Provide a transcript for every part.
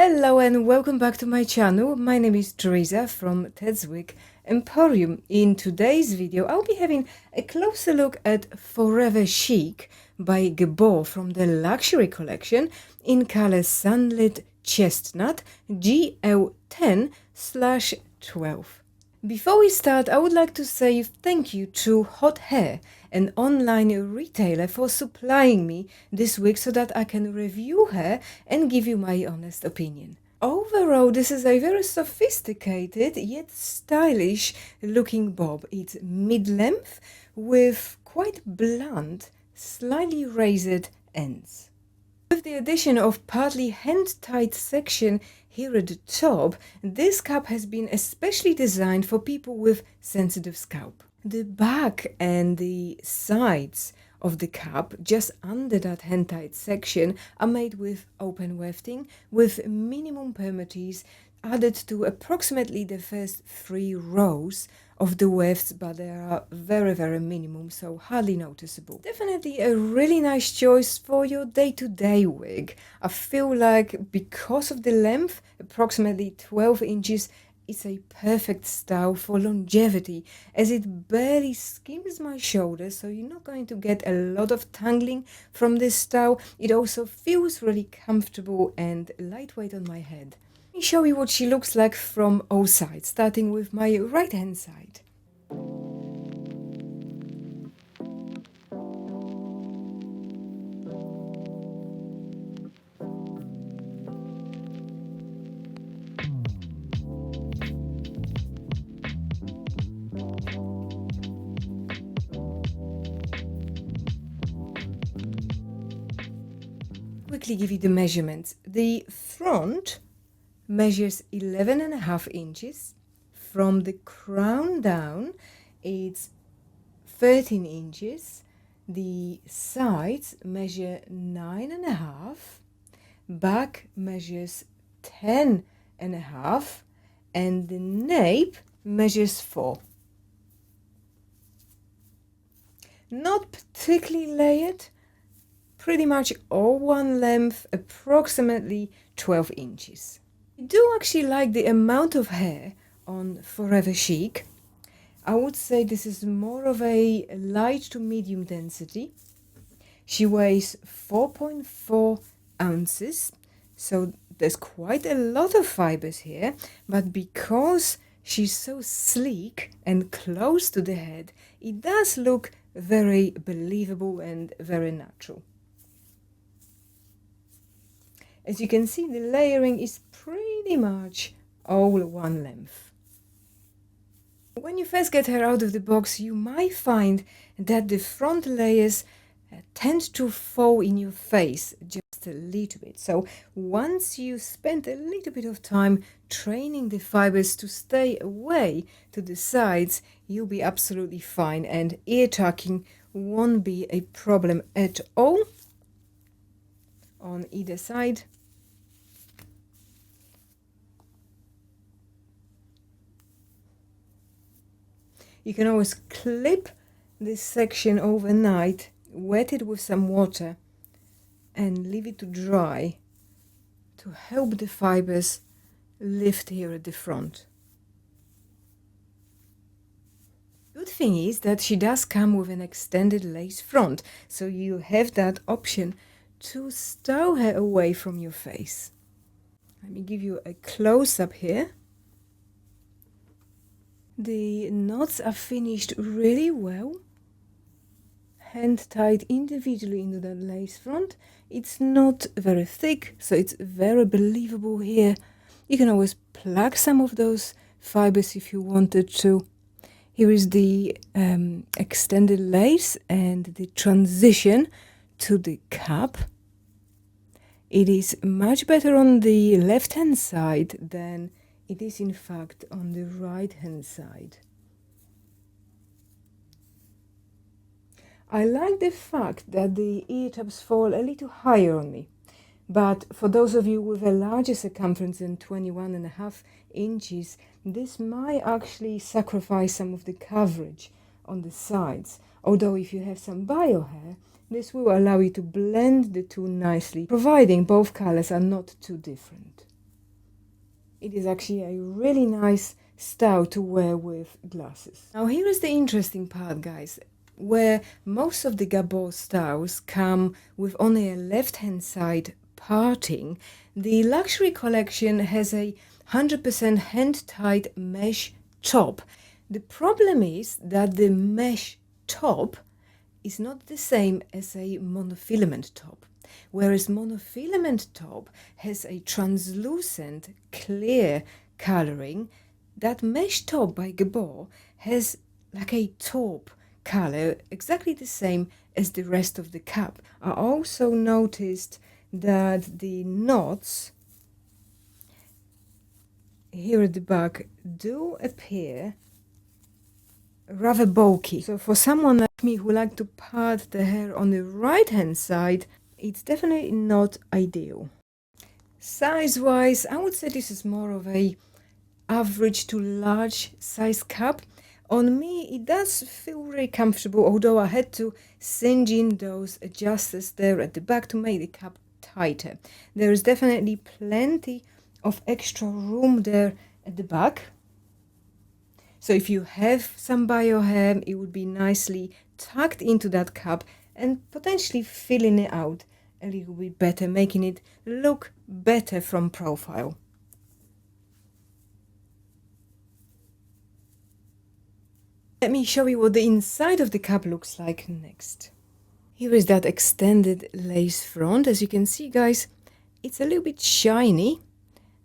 Hello and welcome back to my channel. My name is Teresa from Tedswick Emporium. In today's video I'll be having a closer look at Forever Chic by Gabor from the luxury collection in color Sunlit Chestnut GL10-12. Before we start, I would like to say thank you to Hot Hair, an online retailer, for supplying me this wig so that I can review her and give you my honest opinion. Overall, this is a very sophisticated yet stylish looking bob. It's mid-length with quite blunt, slightly razored ends. With the addition of partly hand-tied section here at the top, this cap has been especially designed for people with sensitive scalp. The back and the sides of the cap, just under that hand-tied section, are made with open wefting with minimum permatease added to approximately the first 3 rows of the wefts, but they are very minimum, so hardly noticeable. Definitely a really nice choice for your day-to-day wig. I feel like because of the length, approximately 12 inches, it's a perfect style for longevity, as it barely skims my shoulders, so you're not going to get a lot of tangling from this style. It also feels really comfortable and lightweight on my head. Let me show you what she looks like from all sides, starting with my right hand side. Quickly give you the measurements. The front measures 11.5 inches. From the crown down, it's 13 inches. The sides measure 9.5. Back measures 10.5. And the nape measures 4. Not particularly layered. Pretty much all one length, approximately 12 inches. I do actually like the amount of hair on Forever Chic. I would say this is more of a light to medium density. She weighs 4.4 ounces, so there's quite a lot of fibers here, but because she's so sleek and close to the head, it does look very believable and very natural. As you can see, the layering is pretty much all one length. When you first get her out of the box, you might find that the front layers tend to fall in your face just a little bit. So once you spend a little bit of time training the fibers to stay away to the sides, you'll be absolutely fine, and ear tucking won't be a problem at all on either side. You can always clip this section overnight, wet it with some water and leave it to dry to help the fibers lift here at the front. Good thing is that she does come with an extended lace front, so you have that option to stow her away from your face. Let me give you a close-up here. The knots are finished really well, hand tied individually into the lace front. It's not very thick, so it's very believable here. You can always plug some of those fibers if you wanted to. Here is the extended lace and the transition to the cap. It is much better on the left hand side than it is in fact on the right hand side. I like the fact that the ear tabs fall a little higher on me, but for those of you with a larger circumference than 21.5 inches, this might actually sacrifice some of the coverage on the sides. Although if you have some bio hair, this will allow you to blend the two nicely, providing both colors are not too different. It is actually a really nice style to wear with glasses. Now here is the interesting part, guys. Where most of the Gabor styles come with only a left-hand side parting, the luxury collection has a 100% hand-tied mesh top. The problem is that the mesh top is not the same as a monofilament top. Whereas monofilament top has a translucent, clear coloring, that mesh top by Gabor has like a taupe color, exactly the same as the rest of the cap. I also noticed that the knots here at the back do appear rather bulky. So for someone like me who like to part the hair on the right hand side, it's definitely not ideal. Size wise, I would say this is more of a average to large size cap. On me it does feel very comfortable, although I had to singe in those adjusters there at the back to make the cap tighter. There is definitely plenty of extra room there at the back. So if you have some bio hair, it would be nicely tucked into that cap and potentially filling it out a little bit better, making it look better from profile. Let me show you what the inside of the cap looks like next. Here is that extended lace front. As you can see, guys, it's a little bit shiny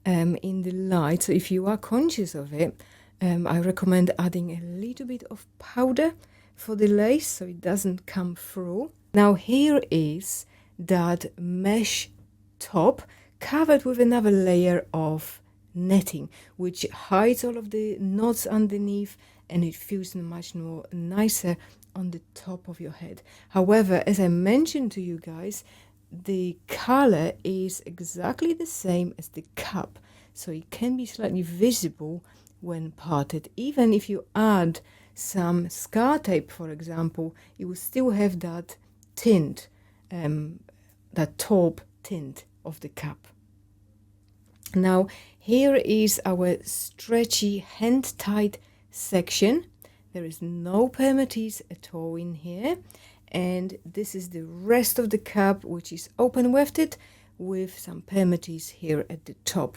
in the light. So if you are conscious of it, I recommend adding a little bit of powder for the lace so it doesn't come through. Now here is that mesh top covered with another layer of netting, which hides all of the knots underneath, and it feels much more nicer on the top of your head. However, as I mentioned to you guys, the color is exactly the same as the cap, so it can be slightly visible when parted. Even if you add some scar tape, for example, you will still have that tint, that taupe tint of the cap. Now here is our stretchy hand-tied section. There is no permatease at all in here, and this is the rest of the cap, which is open wefted with some permatease here at the top.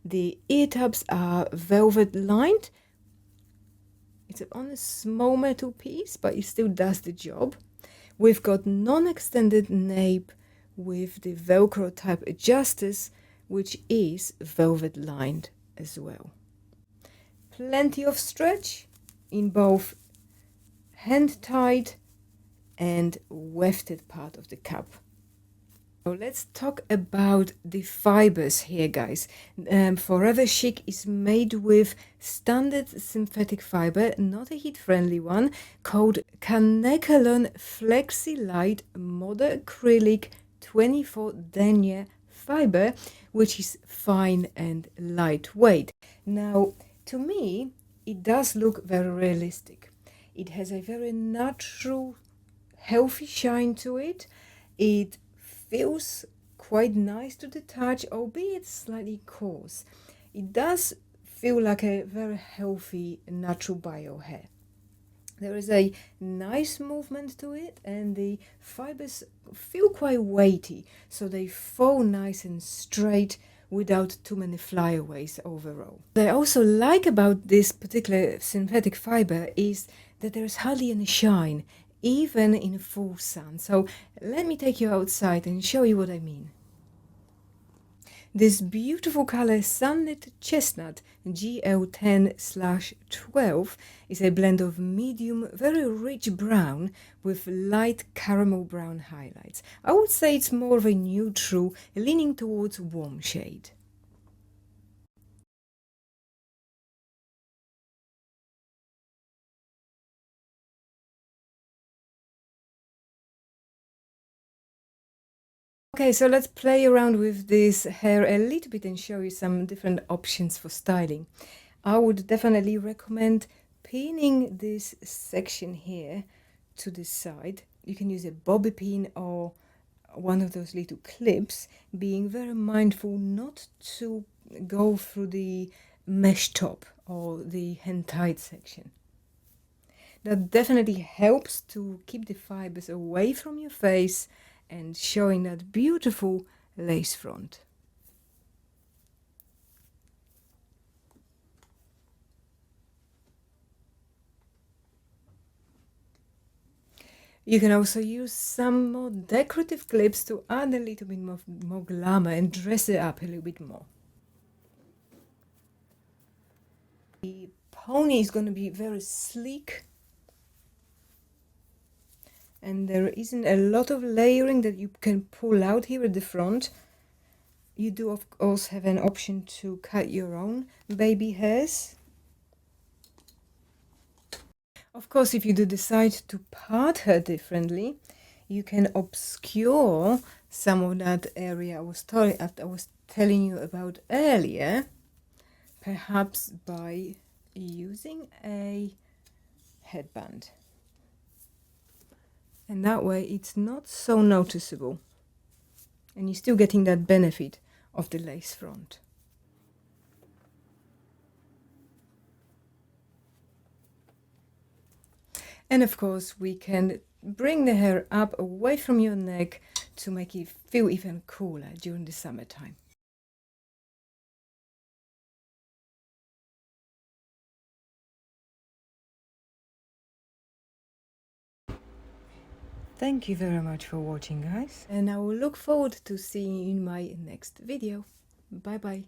The ear tabs are velvet lined. It's on a small metal piece, but it still does the job. We've got non-extended nape with the Velcro type adjusters, which is velvet lined as well. Plenty of stretch in both hand-tied and wefted part of the cap. So let's talk about the fibers here, guys. Forever Chic is made with standard synthetic fiber, not a heat-friendly one, called Kanakolon Flexi Light Modern Acrylic 24 denier fiber, which is fine and lightweight. Now, to me, it does look very realistic. It has a very natural, healthy shine to it. It feels quite nice to the touch, albeit slightly coarse. It does feel like a very healthy natural bio hair. There is a nice movement to it, and the fibers feel quite weighty, so they fall nice and straight without too many flyaways overall. What I also like about this particular synthetic fiber is that there's hardly any shine, even in full sun. So let me take you outside and show you what I mean. This beautiful color Sunlit Chestnut GL10-12 is a blend of medium, very rich brown with light caramel brown highlights. I would say it's more of a neutral, leaning towards warm shade. Okay, so let's play around with this hair a little bit and show you some different options for styling. I would definitely recommend pinning this section here to the side. You can use a bobby pin or one of those little clips, being very mindful not to go through the mesh top or the hand tight section. That definitely helps to keep the fibers away from your face and showing that beautiful lace front. You can also use some more decorative clips to add a little bit more glamour and dress it up a little bit more. The pony is going to be very sleek, and there isn't a lot of layering that you can pull out here at the front. You do of course have an option to cut your own baby hairs. Of course, if you do decide to part her differently, you can obscure some of that area I was telling you about earlier, perhaps by using a headband. And that way it's not so noticeable, and you're still getting that benefit of the lace front. And of course, we can bring the hair up away from your neck to make it feel even cooler during the summertime. Thank you very much for watching, guys, and I will look forward to seeing you in my next video. Bye bye.